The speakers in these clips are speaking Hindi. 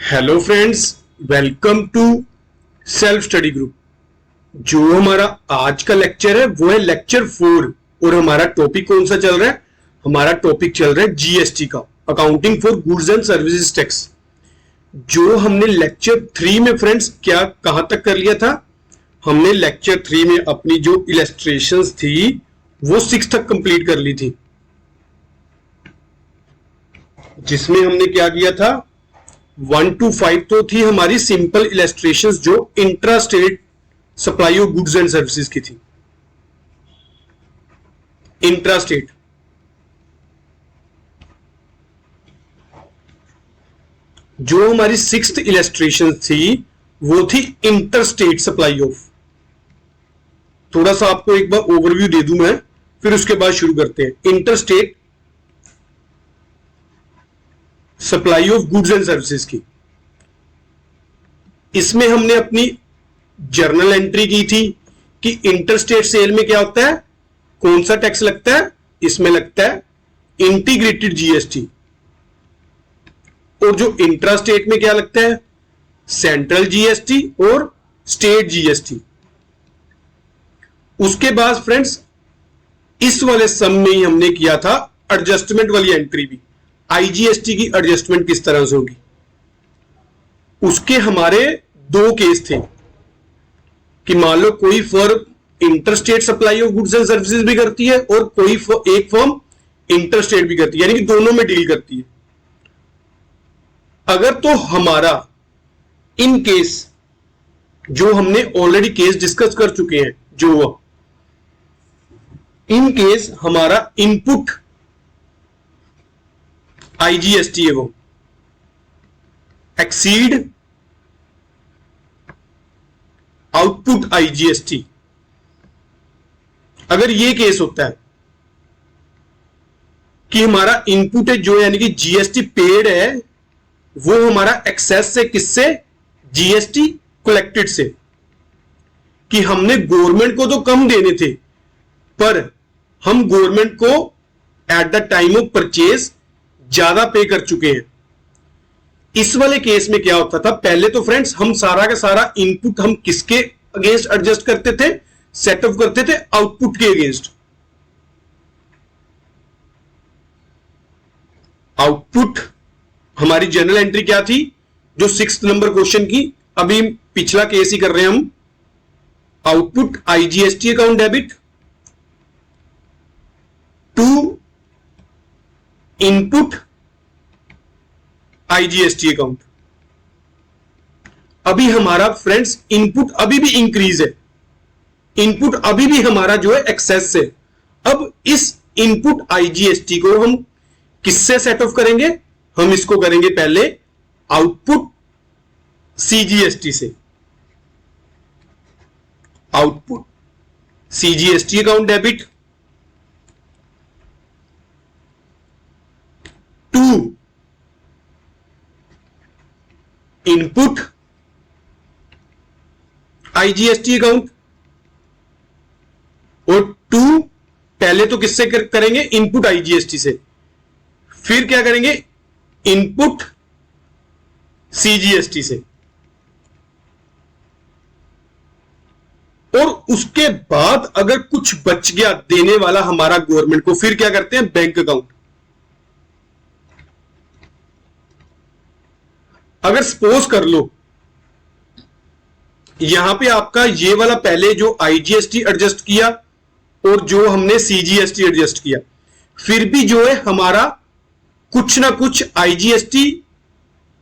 Hello friends, welcome to self study group. जो हमारा आज का लेक्चर है वो है लेक्चर 4 और हमारा टॉपिक कौन सा चल रहा है? हमारा टॉपिक चल रहा है जीएसटी का, accounting for goods and services tax. जो हमने लेक्चर 3 में फ्रेंड्स क्या कहां तक कर लिया था? हमने लेक्चर 3 में अपनी जो इलस्ट्रेशंस थी वो 6 तक कंप्लीट कर ली थी, जिसमें हमने क्या किया था? 1 to 5 तो थी हमारी सिंपल इलस्ट्रेशंस जो intra state supply of goods and services की थी। इंट्रा स्टेट जो हमारी 6th इलस्ट्रेशन थी वो थी इंटर स्टेट सप्लाई ऑफ। थोड़ा सा आपको एक बार ओवरव्यू दे दूं मैं, फिर उसके बाद शुरू करते हैं। Inter state supply of goods and services की, इसमें हमने अपनी जर्नल एंट्री की थी कि इंटरस्टेट सेल में क्या होता है, कौन सा टैक्स लगता है? इसमें लगता है इंटीग्रेटेड जीएसटी। और जो इंट्रास्टेट में क्या लगता है? सेंट्रल जीएसटी और स्टेट जीएसटी। उसके बाद फ्रेंड्स इस वाले सम में ही हमने किया था एडजस्टमेंट वाली एंट्री भी, आईजीएसटी की एडजस्टमेंट किस तरह से होगी। उसके हमारे 2 केस थे कि मान लो कोई firm interstate supply of goods and services भी करती है और कोई एक फर्म इंटरस्टेट भी करती है, यानी कि दोनों में डील करती है। अगर तो हमारा इन केस जो हमने ऑलरेडी केस डिस्कस कर चुके हैं, जो इन केस हमारा इनपुट आईजीएसटी है वो एक्सीड आउटपुट आईजीएसटी। अगर ये केस होता है कि हमारा इनपुट है जो यानी कि जीएसटी पेड है वो हमारा एक्सेस से, किससे? जीएसटी कलेक्टेड से। कि हमने गवर्नमेंट को तो कम देने थे पर हम गवर्नमेंट को at the time of purchase ज्यादा पे कर चुके हैं। इस वाले केस में क्या होता था? पहले तो फ्रेंड्स हम सारा का सारा इनपुट हम किसके अगेंस्ट एडजस्ट करते थे? सेटअप करते थे आउटपुट के अगेंस्ट। आउटपुट हमारी जनरल एंट्री क्या थी? जो 6th नंबर क्वेश्चन की, अभी पिछला केस ही कर रहे हैं हम। Output IGST account debit to input IGST account. अभी हमारा फ्रेंड्स इनपुट अभी भी इंक्रीज है, इनपुट अभी भी हमारा जो है एक्सेस से। अब इस इनपुट आईजीएसटी को हम किससे सेट ऑफ करेंगे? हम इसको करेंगे पहले आउटपुट सीजीएसटी से। Output CGST account debit to input IGST account. और टू पहले तो किससे करेंगे? इनपुट आईजीएसटी से। फिर क्या करेंगे? इनपुट सीजीएसटी से। और उसके बाद अगर कुछ बच गया देने वाला हमारा गवर्नमेंट को, फिर क्या करते हैं? Bank account. अगर सपोज कर लो यहां पे आपका ये वाला पहले जो आईजीएसटी एडजस्ट किया और जो हमने सीजीएसटी एडजस्ट किया, फिर भी जो है हमारा कुछ ना कुछ आईजीएसटी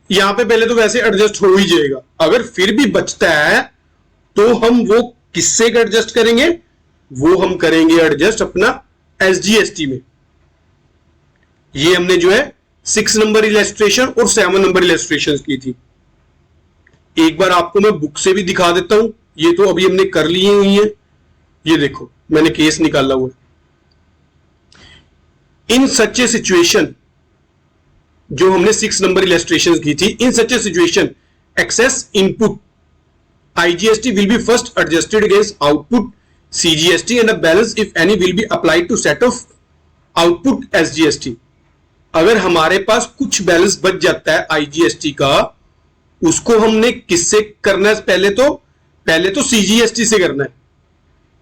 यहां पे पहले तो वैसे एडजस्ट हो ही जाएगा। अगर फिर भी बचता है तो हम वो किससे एडजस्ट करेंगे? वो हम करेंगे एडजस्ट अपना एसजीएसटी में। ये हमने जो है 6 नंबर इलस्ट्रेशन और 7 नंबर इलस्ट्रेशन की थी। एक बार आपको मैं बुक से भी दिखा देता हूं, ये तो अभी हमने कर ली हुई है। ये देखो मैंने केस निकाला हुआ है। इन सच ए सिचुएशन, जो हमने 6 नंबर इलस्ट्रेशन की थी, in such a situation excess input IGST will be first adjusted against output CGST and a balance if any will be applied to set of output SGST। अगर हमारे पास कुछ बैलेंस बच जाता है आईजीएसटी का उसको हमने किससे करना है? पहले तो सीजीएसटी से करना है।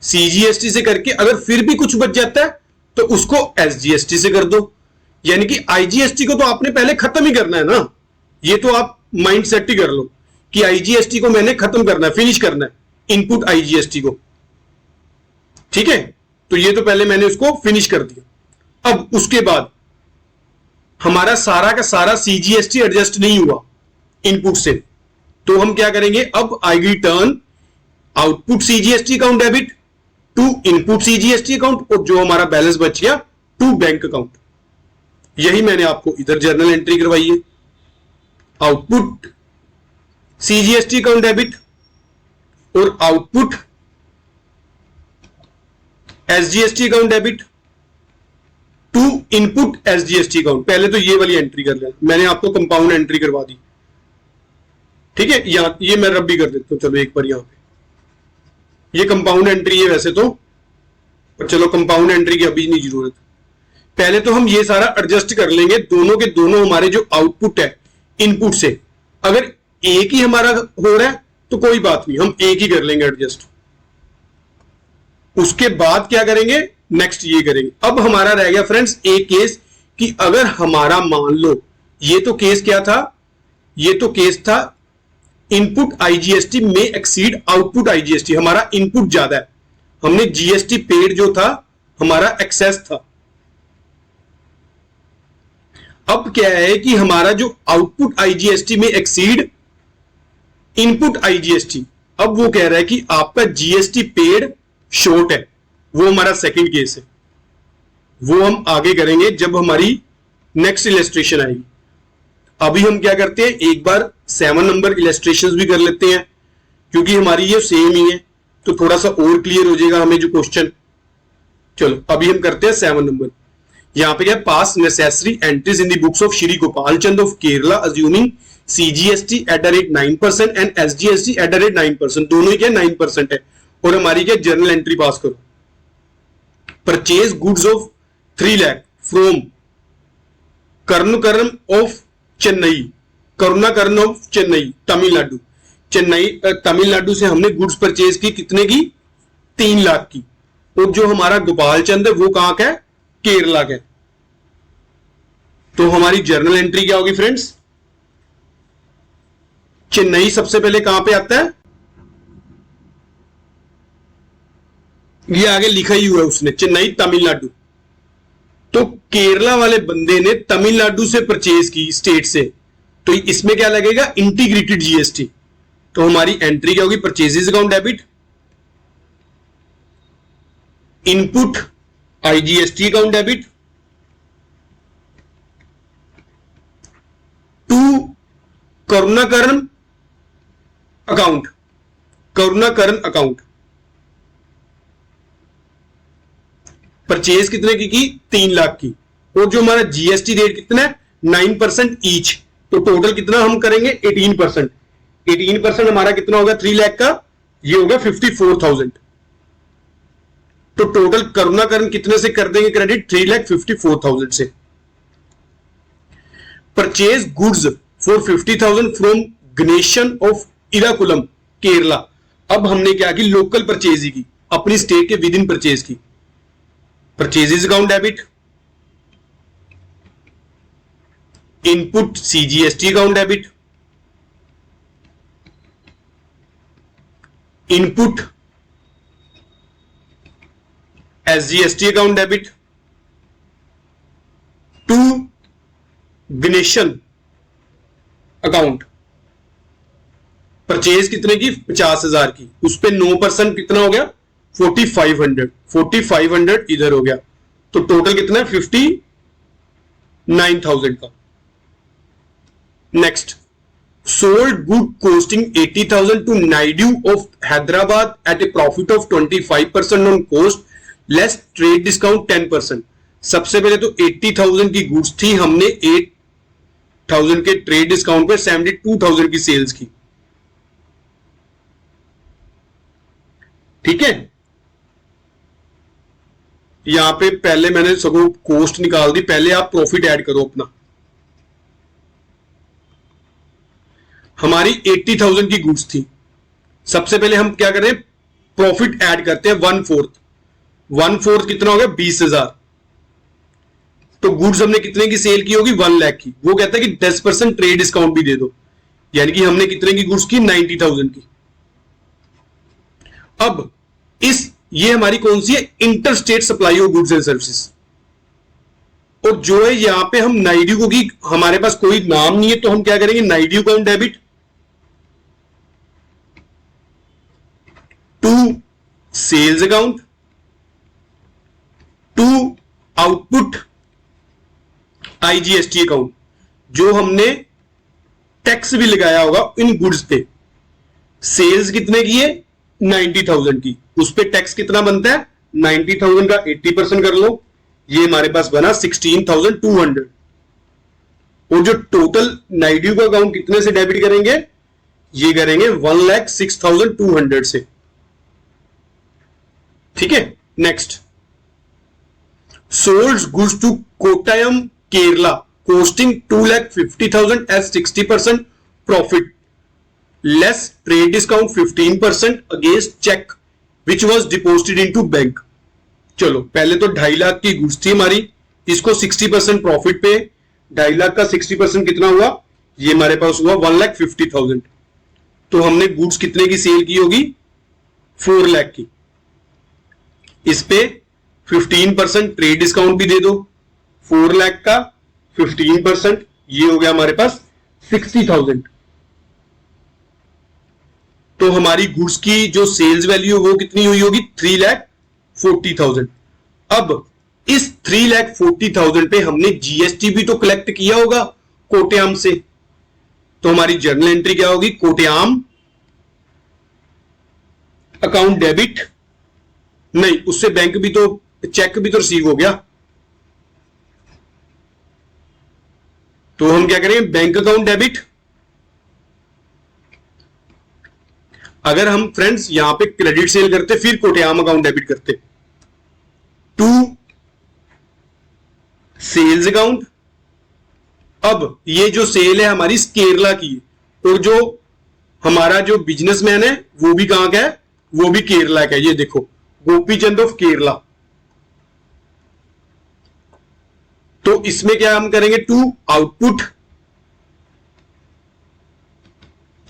सीजीएसटी से करके अगर फिर भी कुछ बच जाता है तो उसको एसजीएसटी से कर दो। यानी कि आईजीएसटी को तो आपने पहले खत्म ही करना है ना, ये तो आप माइंड सेट ही कर लो कि आईजीएसटी को मैंने खत्म करना है, फिनिश करना है इनपुट आईजीएसटी को। ठीक है, तो ये तो पहले मैंने उसको फिनिश कर दिया। अब उसके बाद हमारा सारा का सारा सीजीएसटी एडजस्ट नहीं हुआ इनपुट से, तो हम क्या करेंगे? अब आएगी turn output CGST account debit to input CGST account, और जो हमारा बैलेंस बच गया टू बैंक अकाउंट। यही मैंने आपको इधर जर्नल एंट्री करवाई है। आउटपुट सीजीएसटी अकाउंट डेबिट और output SGST account debit to input SGST account. पहले तो ये वाली एंट्री कर लेना, मैंने आपको कंपाउंड एंट्री करवा दी। ठीक है, यहां ये मैं रब भी कर देता हूं। चलो एक बार यहां पे ये कंपाउंड एंट्री है वैसे तो, पर चलो कंपाउंड एंट्री की अभी नहीं जरूरत। पहले तो हम ये सारा एडजस्ट कर लेंगे, दोनों के दोनों हमारे जो आउटपुट है इनपुट से, अगर एक ही हमारा हो रहा है तो कोई बात नहीं, हम एक ही कर लेंगे एडजस्ट। उसके बाद क्या करेंगे? नेक्स्ट ये करेंगे। अब हमारा रह गया फ्रेंड्स एक केस कि अगर हमारा मान लो, ये तो केस क्या था? ये तो केस था इनपुट आईजीएसटी में एक्सीड आउटपुट आईजीएसटी। हमारा इनपुट ज्यादा है, हमने जीएसटी पेड जो था हमारा एक्सेस था। अब क्या है कि हमारा जो आउटपुट आईजीएसटी में एक्सीड इनपुट आईजीएसटी, अब वो कह रहा है कि आपका जीएसटी पेड शॉर्ट है। वो हमारा सेकंड केस है, वो हम आगे करेंगे जब हमारी नेक्स्ट इलस्ट्रेशन आएगी। अभी हम क्या करते हैं, एक बार 7 नंबर इलस्ट्रेशंस भी कर लेते हैं, क्योंकि हमारी ये सेम ही है तो थोड़ा सा और क्लियर हो जाएगा हमें जो क्वेश्चन। चलो अभी हम करते हैं 7 नंबर। यहां पे क्या? पास necessary entries in the books of Shri Gopal Chand of Kerala assuming CGST at the rate 9% and SGST at the rate 9%। दोनों ही क्या 9% है। और हमारी क्या जर्नल एंट्री पास करो। Purchase goods of 3 lakh from Karunakaran of Chennai, Karunakaran of Chennai Tamil Nadu. Chennai Tamil Nadu से हमने गुड्स परचेज की, कितने की? 3 लाख की। और जो हमारा गोपाल चंद है वो कहां का है? केरला का। तो हमारी जर्नल एंट्री क्या होगी फ्रेंड्स? चेन्नई सबसे पहले कहां पे आता है? ये आगे लिखा ही हुआ है उसने, चेन्नई तमिलनाडु। तो केरला वाले बंदे ने तमिलनाडु से परचेज की, स्टेट से, तो इसमें क्या लगेगा? Integrated GST. तो हमारी एंट्री क्या होगी? Purchases account debit, input IGST account debit to Karunakaran account, Karunakaran account. Purchase कितने की? 3 लाख की। और जो हमारा जीएसटी रेट कितना है? 9% ईच। तो टोटल कितना हम करेंगे? 18%। 18% हमारा कितना होगा 3 लाख का? ये होगा 54,000। तो टोटल करुणाकरण कितने से कर देंगे क्रेडिट? 3,54,000 से। Purchase goods for 50,000 from Ganeshan of Ernakulam Kerala. अब हमने क्या की? लोकल परचेज ही की, अपनी स्टेट के विद इन परचेज की। Purchases account debit, input CGST account debit, input SGST account debit to Ganesan account. Purchase कितने की? 50,000 की। उस पे 9% कितना हो गया? 4500। 4500 इधर हो गया, तो टोटल कितना है? 59,000 का। Next, sold good costing 80,000 to Naidu of Hyderabad at a profit of 25% on cost less trade discount 10%। सबसे पहले तो 80,000 की गुड्स थी, हमने 8,000 के ट्रेड डिस्काउंट पे 72,000 की सेल्स की। ठीक है, यहां पे पहले मैंने सगों कॉस्ट निकाल दी, पहले आप प्रॉफिट ऐड करो अपना। हमारी 80,000 की गुड्स थी। सबसे पहले हम क्या कर रहे हैं, प्रॉफिट ऐड करते हैं 1/4 कितना हो गया 20,000। तो गुड्स हमने कितने की सेल की होगी 1 लाख की। वो कहता है कि 10% ट्रेड डिस्काउंट भी दे दो, यानी कि हमने कितने की गुड्स की 90,000 की। अब ये हमारी कौन सी है, inter state supply of goods and services. और जो है यहां पे हम नाइड्यू को, की हमारे पास कोई नाम नहीं है तो हम क्या करेंगे, Naidu account debit to sales account to output IGST account. जो हमने टैक्स भी लगाया होगा इन गुड्स पे, सेल्स कितने की है 90,000 की, उस पे टैक्स कितना बनता है 90,000 का 80% कर लो, ये हमारे पास बना 16,200। और जो टोटल नाइड्यू का अकाउंट कितने से डेबिट करेंगे, ये करेंगे 1,06,200 से। ठीक है, next, sold goods to Kottayam Kerala costing 2,50,000 as 60% profit less trade discount 15% against cheque which was deposited into bank. चलो पहले तो 2.5 लाख की गुड्स थी हमारी, इसको 60% प्रॉफिट पे, 2.5 लाख का 60% कितना हुआ, ये हमारे पास हुआ 1,50,000। तो हमने गुड्स कितने की सेल की होगी 4 लाख की, इस पे 15% ट्रेड डिस्काउंट भी दे दो, 4 लाख का 15%, ये हो गया हमारे पास 60,000। तो हमारी गुड्स की जो सेल्स वैल्यू वो कितनी हुई होगी 3,40,000। अब इस 3,40,000 पे हमने जीएसटी भी तो कलेक्ट किया होगा कोट्याम से, तो हमारी जर्नल एंट्री क्या होगी, कोट्याम अकाउंट डेबिट, नहीं उससे बैंक भी तो, चेक भी तो रिसीव हो गया, तो हम क्या करेंगे बैंक अकाउंट डेबिट। अगर हम फ्रेंड्स यहां पे क्रेडिट सेल करते फिर कोट्याम अकाउंट डेबिट करते, टू सेल्स अकाउंट। अब ये जो सेल है हमारी केरला की, और जो हमारा जो बिजनेसमैन है वो भी कहां का है, वो भी केरला का है, ये देखो गोपीचंद ऑफ केरला। तो इसमें क्या हम करेंगे, to output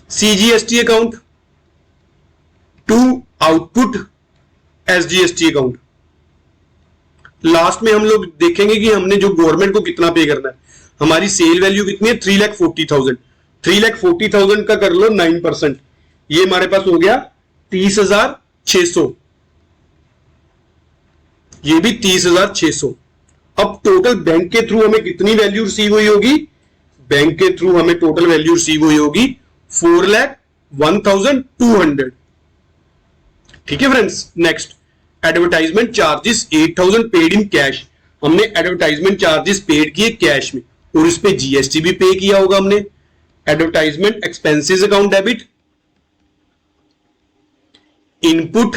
CGST account to output SGST account. Last में हम लोग देखेंगे कि हमने जो गवर्नमेंट को कितना पे करना है। हमारी सेल वैल्यू कितनी है 3,40,000, 3,40,000 का कर लो 9%, ये हमारे पास हो गया 30,600, ये भी 30,600। अब टोटल बैंक के थ्रू हमें कितनी वैल्यू रिसीव हुई होगी, बैंक के थ्रू हमें टोटल वैल्यू रिसीव हुई होगी 4,01,200। ठीक है friends, next, advertisement charges 8,000 paid in cash. हमने एडवर्टाइजमेंट चार्जेस पेड किए कैश में, और इस पे जीएसटी भी पे किया होगा हमने। Advertisement expenses account debit, input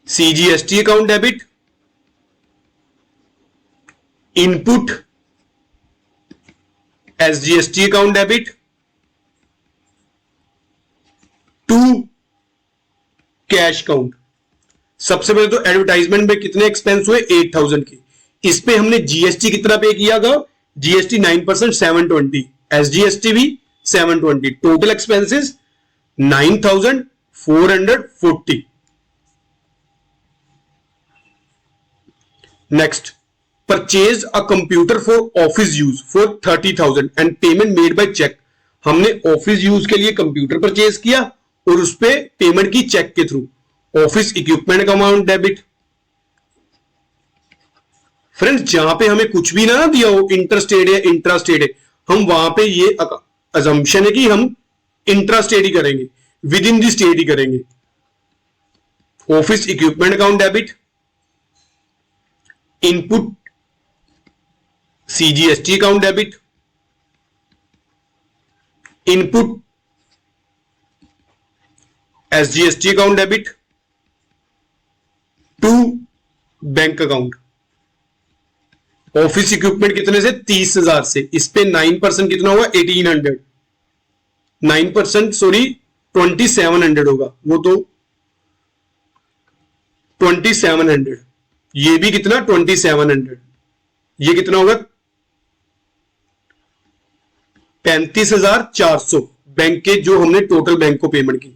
CGST account debit, input SGST account debit, to cash account. सबसे पहले तो एडवर्टाइजमेंट में कितने एक्सपेंस हुए 8,000 के, इस पे हमने जीएसटी कितना पे किया था, जीएसटी 9% 720, एसजीएसटी भी 720, total expenses 9,440। Next, purchase a computer for office use for 30,000 and payment made by cheque. हमने ऑफिस यूज के लिए कंप्यूटर परचेज किया और उस पे पेमेंट की चेक के थ्रू। ऑफिस इक्विपमेंट का अमाउंट डेबिट। फ्रेंड्स जहां पे हमें कुछ भी ना दिया हो, इंटर स्टेट है इंट्रा स्टेट है, हम वहां पे ये अजम्पशन है कि हम इंट्रा स्टेट ही करेंगे, विद इन दी स्टेट ही करेंगे। Office equipment account debit, input CGST account debit, input SGST account debit, to bank account. Office equipment कितने से 30,000 से, इस पे 9% कितना हुआ 1,800, 9%, सॉरी 2700 होगा वो तो 2700, ये भी कितना 2700, ये कितना होगा 35,400 बैंक के जो हमने टोटल बैंक को पेमेंट की।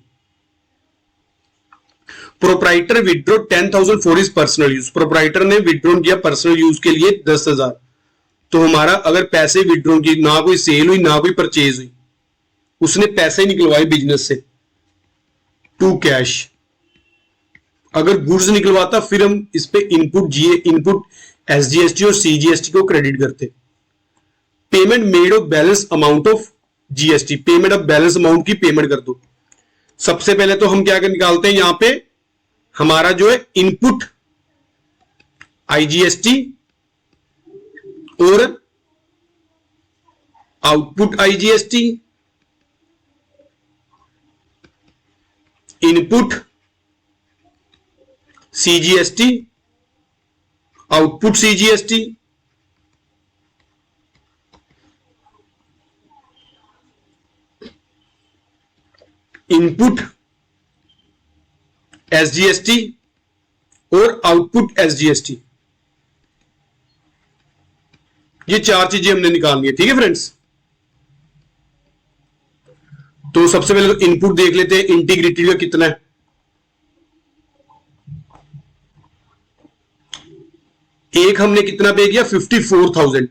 Proprietor withdraw 10,000 for his personal use, proprietor ने विड्रॉ किया पर्सनल यूज के लिए 10,000, तो हमारा अगर पैसे विड्रॉ की, ना कोई सेल हुई ना कोई परचेज हुई, उसने पैसे निकलवाए बिजनेस से टू कैश। अगर गुड्स निकलवाता फिर हम इस पे इनपुट एसजीएसटी और सीजीएसटी को क्रेडिट करते। Payment made of balance amount of GST, payment of balance amount की पेमेंट कर दो। सबसे पहले तो हम क्या निकालते हैं, यहां पे हमारा जो है इनपुट आईजीएसटी और output IGST, input CGST, output CGST, input SGST और आउटपुट एसजीएसटी, ये चार चीजें हमने निकालनी है। ठीक है फ्रेंड्स, तो सबसे पहले तो इनपुट देख लेते हैं, इंटीग्रिटी का कितना है। एक हमने कितना पे किया 54,000।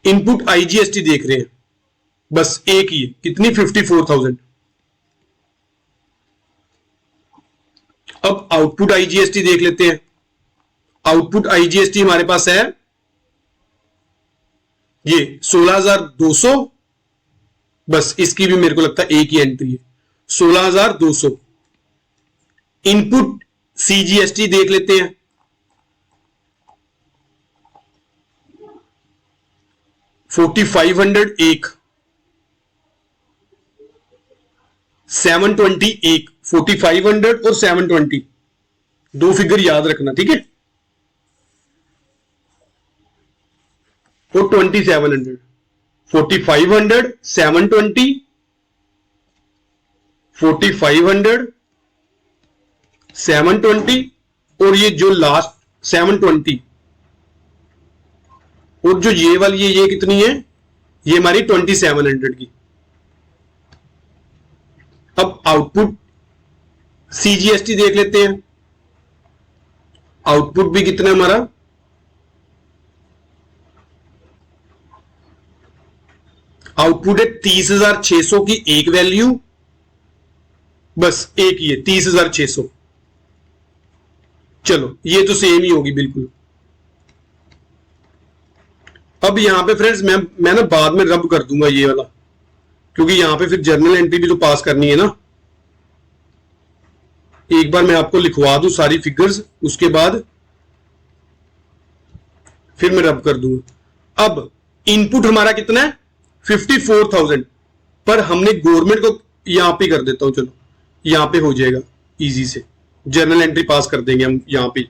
इनपुट आईजीएसटी देख रहे हैं, बस एक ही है, कितनी 54,000। अब आउटपुट आईजीएसटी देख लेते हैं। आउटपुट आईजीएसटी हमारे पास है ये 16,200, बस इसकी भी मेरे को लगता है एक ही एंट्री है 16,200। इनपुट सीजीएसटी देख लेते हैं, $4,500 एक, 720 एक, 4,500 और 720 दो फिगर याद रखना, ठीक है। और 2,700, 4,500, 720, 4,500, 720 और ये जो लास्ट 720 और जो ये वाली ये कितनी है, ये हमारी 2,700 की। अब आउटपुट सीजीएसटी देख लेते हैं। आउटपुट भी कितना है हमारा, आउटपुट है 30,600 की एक वैल्यू, बस एक ही है 30,600। चलो ये तो सेम ही होगी बिल्कुल। अब यहां पे फ्रेंड्स मैं ना बाद में रब कर दूंगा ये वाला, क्योंकि यहां पे फिर जर्नल एंट्री भी तो पास करनी है ना। एक बार मैं आपको लिखवा दूं सारी फिगर्स, उसके बाद फिर मैं रब कर दूंगा। अब इनपुट हमारा कितना है 54,000, पर हमने गवर्नमेंट को यहां पे कर देता हूं, चलो यहां पे हो जाएगा इजी से, जर्नल एंट्री पास कर देंगे हम। यहां पे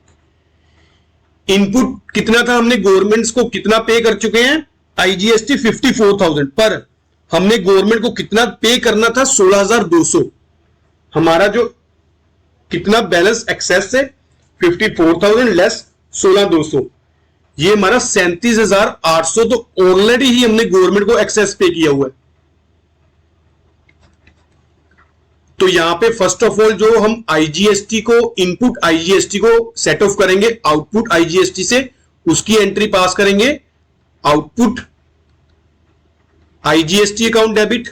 इनपुट कितना था, हमने गवर्नमेंट्स को कितना पे कर चुके हैं आईजीएसटी 54,000, पर हमने गवर्नमेंट को कितना पे करना था 16,200। हमारा जो कितना बैलेंस एक्सेस है 54,000 लेस 16,200, ये हमारा 37,800 तो ऑलरेडी ही हमने गवर्नमेंट को एक्सेस पे किया हुआ है। तो यहां पे फर्स्ट ऑफ ऑल जो हम आईजीएसटी को, इनपुट आईजीएसटी को सेट ऑफ करेंगे आउटपुट आईजीएसटी से, उसकी एंट्री पास करेंगे। Output IGST account debit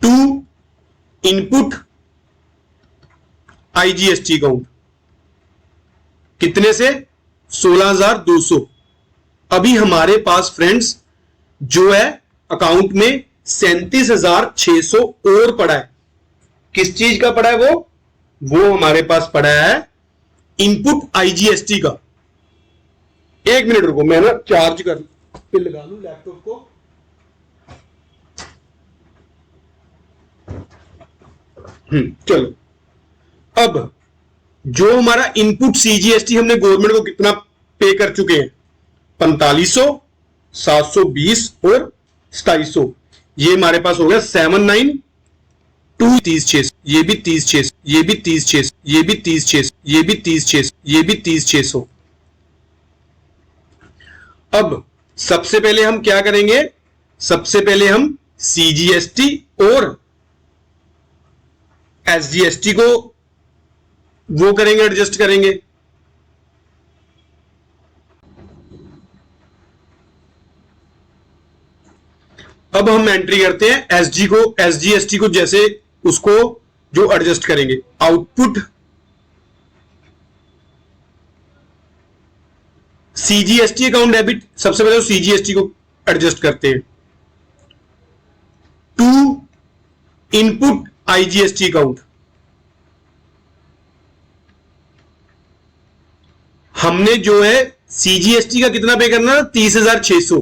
to input IGST account, कितने से 16,200। अभी हमारे पास फ्रेंड्स जो है अकाउंट में 37,600 और पड़ा है। किस चीज का पड़ा है वो हमारे पास पड़ा है इनपुट आईजीएसटी का। एक मिनट रुको, मैं ना चार्ज कर पे लगा लूं लैपटॉप को। चलो, अब जो हमारा इनपुट सीजीएसटी हमने गवर्नमेंट को कितना पे कर चुके हैं 4500, 720 और 2700। ये हमारे पास हो गया 79 2 30 ये भी 30 ये भी 30 ये भी 30 ये भी 30 ये भी 30 अब सबसे पहले हम क्या करेंगे, सबसे पहले हम सीजीएसटी और एसजीएसटी को वो करेंगे, एडजस्ट करेंगे। अब हम एंट्री करते हैं एसजी को, एसजीएसटी को, जैसे उसको जो एडजस्ट करेंगे। आउटपुट सीजीएसटी अकाउंट डेबिट, सबसे पहले तो सीजीएसटी को एडजस्ट करते हैं। टू इनपुट आईजीएसटी अकाउंट, हमने जो है सीजीएसटी का कितना पे करना है, 30,600,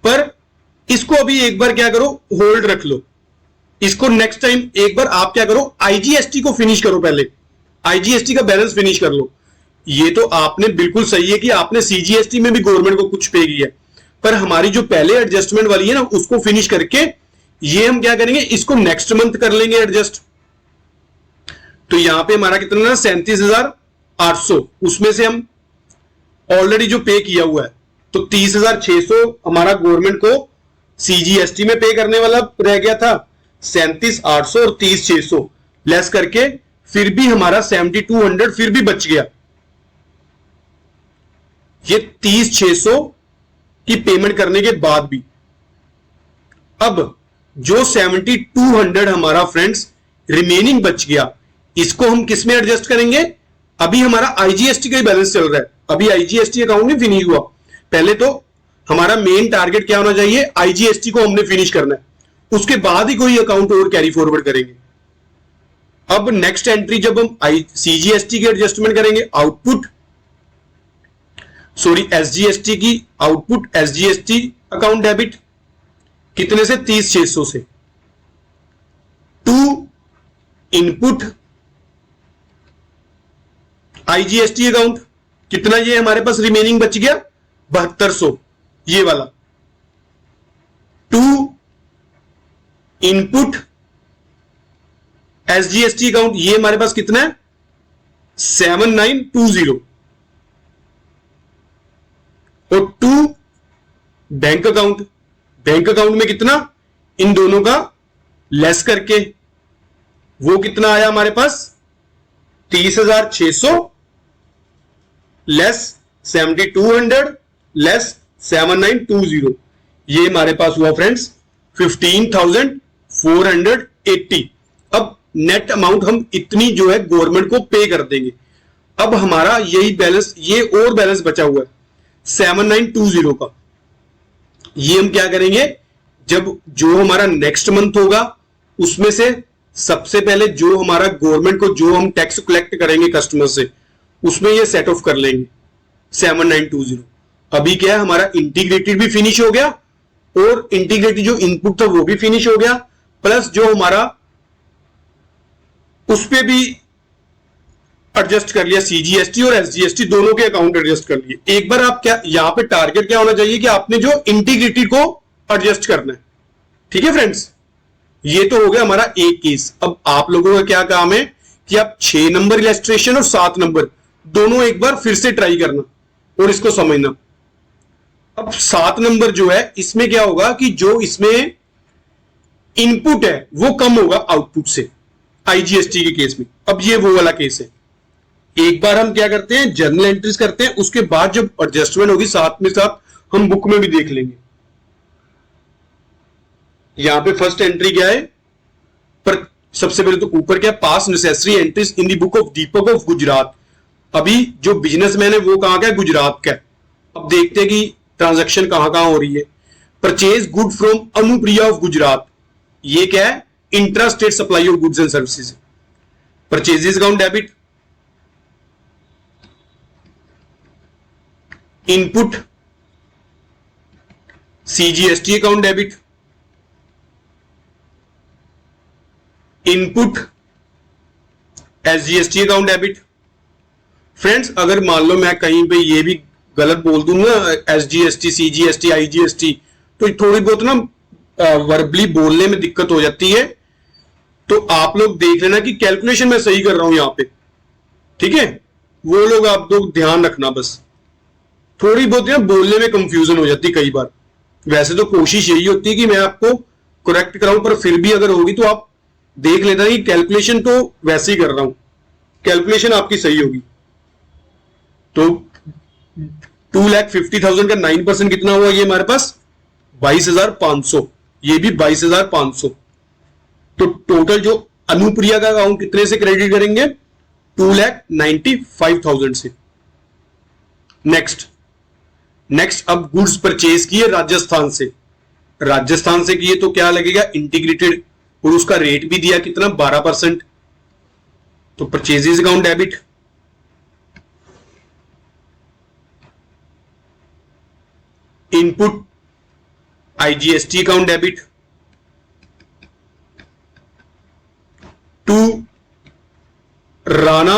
पर इसको अभी एक बार क्या करो, होल्ड रख लो। इसको नेक्स्ट टाइम एक बार आप क्या करो, आईजीएसटी को फिनिश करो, पहले आईजीएसटी का बैलेंस फिनिश कर लो। ये तो आपने बिल्कुल सही है कि आपने सीजीएसटी में भी गवर्नमेंट को कुछ पे किया, पर हमारी जो पहले एडजस्टमेंट वाली है ना, उसको फिनिश करके ये हम क्या करेंगे, इसको नेक्स्ट मंथ कर लेंगे एडजस्ट। तो यहां पे हमारा कितना ना 37,800, उसमें से हम ऑलरेडी जो पे किया हुआ है, तो 30,600 हमारा गवर्नमेंट को सीजीएसटी में पे करने वाला रह गया था। 37,800 और 30,600 लेस करके फिर भी हमारा 7,200 फिर भी बच गया। ये 30,600 की पेमेंट करने के बाद भी अब जो 7,200 हमारा फ्रेंड्स रिमेनिंग बच गया, इसको हम किस में एडजस्ट करेंगे। अभी हमारा आईजीएसटी का ही बैलेंस चल रहा है, अभी आईजीएसटी अकाउंट नहीं फिनिश हुआ। पहले तो हमारा मेन टारगेट क्या होना चाहिए, आईजीएसटी को हमने फिनिश करना है, उसके बाद ही कोई अकाउंट और कैरी फॉरवर्ड करेंगे। अब नेक्स्ट एंट्री जब हम सीजीएसटी की एडजस्टमेंट करेंगे, आउटपुट सॉरी एसजीएसटी की आउटपुट एसजीएसटी अकाउंट डेबिट कितने से, 30,600 से। टू इनपुट आईजीएसटी अकाउंट कितना, ये हमारे पास रिमेनिंग बच गया 7200, ये वाला। टू इनपुट एसजीएसटी अकाउंट, ये हमारे पास कितना है 7920, और to bank account, bank account में कितना, इन दोनों का लेस करके वो कितना आया हमारे पास 30,600 लेस 7,200 लेस 7,920, ये हमारे पास हुआ फ्रेंड्स 15,480। अब नेट अमाउंट हम इतनी जो है गवर्नमेंट को पे कर देंगे। अब हमारा यही बैलेंस, ये और बैलेंस बचा हुआ है 7,920 का, ये हम क्या करेंगे, जब जो हमारा नेक्स्ट मंथ होगा उसमें से सबसे पहले जो हमारा गवर्नमेंट को जो हम टैक्स कलेक्ट करेंगे कस्टमर से, उसमें ये सेट ऑफ कर लेंगे 7,920। अभी क्या है, हमारा इंटीग्रेटेड भी फिनिश हो गया और इंटीग्रेटेड जो इनपुट था वो भी फिनिश हो गया, प्लस जो हमारा उस पे भी एडजस्ट कर लिया, सीजीएसटी और एसजीएसटी दोनों के अकाउंट एडजस्ट कर लिए। एक बार आप क्या, यहां पे टारगेट क्या होना चाहिए कि आपने जो इंटीग्रेटेड को एडजस्ट करना है। ठीक है फ्रेंड्स, ये तो हो गया हमारा एक केस। अब आप लोगों का क्या काम है कि आप 6 नंबर इलस्ट्रेशन और 7 नंबर दोनों एक बार फिर से ट्राई करना और इसको समझना। अब 7 नंबर जो है, इसमें क्या होगा कि जो इसमें इनपुट है वो कम होगा आउटपुट से, आईजीएसटी के केस में। अब ये वो वाला केस है। एक बार हम क्या करते हैं, जर्नल एंट्रीज करते हैं, उसके बाद जब एडजस्टमेंट होगी साथ में साथ हम बुक में भी देख लेंगे। यहां पे फर्स्ट एंट्री क्या है, पर सबसे पहले तो ऊपर क्या, पास necessary entries in the book of Deepak of Gujarat. अभी जो बिजनेसमैन है वो कहां का है, गुजरात का है। अब देखते हैं कि ट्रांजैक्शन कहां कहां हो रही है। Purchase good from Anupriya of Gujarat, ये क्या है, intra state supply of goods and services. Purchases account debit, input CGST account debit, input SGST account debit. Friends, अगर मान लो मैं कहीं पे ये भी गलत बोल दूंगा SGST CGST IGST, तो थोड़ी बहुत ना वर्बली बोलने में दिक्कत हो जाती है। तो आप लोग देख लेना कि कैलकुलेशन मैं सही कर रहा हूं यहां पे, ठीक है। वो लोग आप लोग ध्यान रखना, बस थोड़ी बहुत ना बोलने में कंफ्यूजन हो जाती कई बार। वैसे तो कोशिश यही होती है कि मैं आपको करेक्ट कराऊं, पर फिर भी अगर होगी तो आप देख लेना कि कैलकुलेशन तो वैसे ही कर रहा हूं, कैलकुलेशन आपकी सही होगी। तो 2,50,000 का 9% कितना हुआ, ये हमारे पास 22,500, ये भी 22,500। तो टोटल जो अनुप्रिया का अकाउंट कितने से क्रेडिट करेंगे, 2,95,000 से। नेक्स्ट अब गुड्स परचेज किए राजस्थान से किए तो क्या लगेगा, इंटीग्रेटेड, और उसका रेट भी दिया कितना, 12%। तो purchases account debit, input IGST account debit, to Rana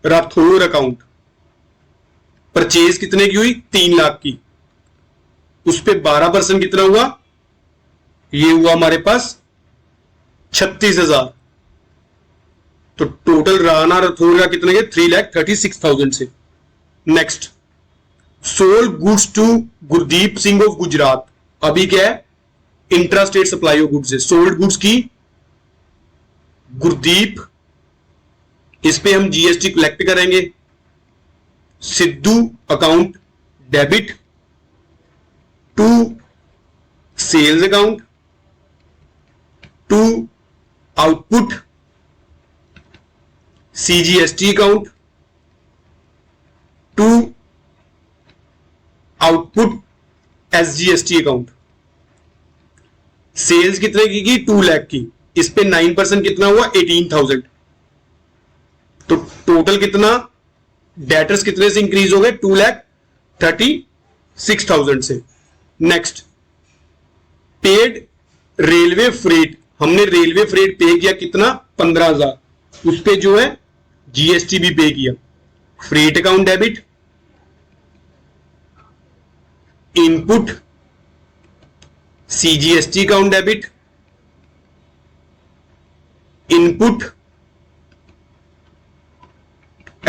Rathore account, purchase कितने की हुई, 3 लाख की, उस पे 12% कितना हुआ, ये हुआ हमारे पास 36,000। तो टोटल राणा राठौर का कितने के, 3,36,000 से। Next, sold goods to Gurdeep Singh of Gujarat, अभी क्या है, intra state supply of goods है। सोल्ड गुड्स की गुरदीप, इस पे हम GST कलेक्ट करेंगे। Sidhu account debit, to sales account, to output CGST account, to output SGST account. Sales कितने की 2 लाख की, इस पे 9% कितना हुआ, 18,000। तो टोटल कितना, डेटर्स कितने से इंक्रीज हो गए, 2,36,000 से। नेक्स्ट, पेड रेलवे फ्रेट, हमने रेलवे फ्रेट पे किया कितना, 15,000, उस पे जो है GST भी पे किया। Freight account debit, input CGST account debit, input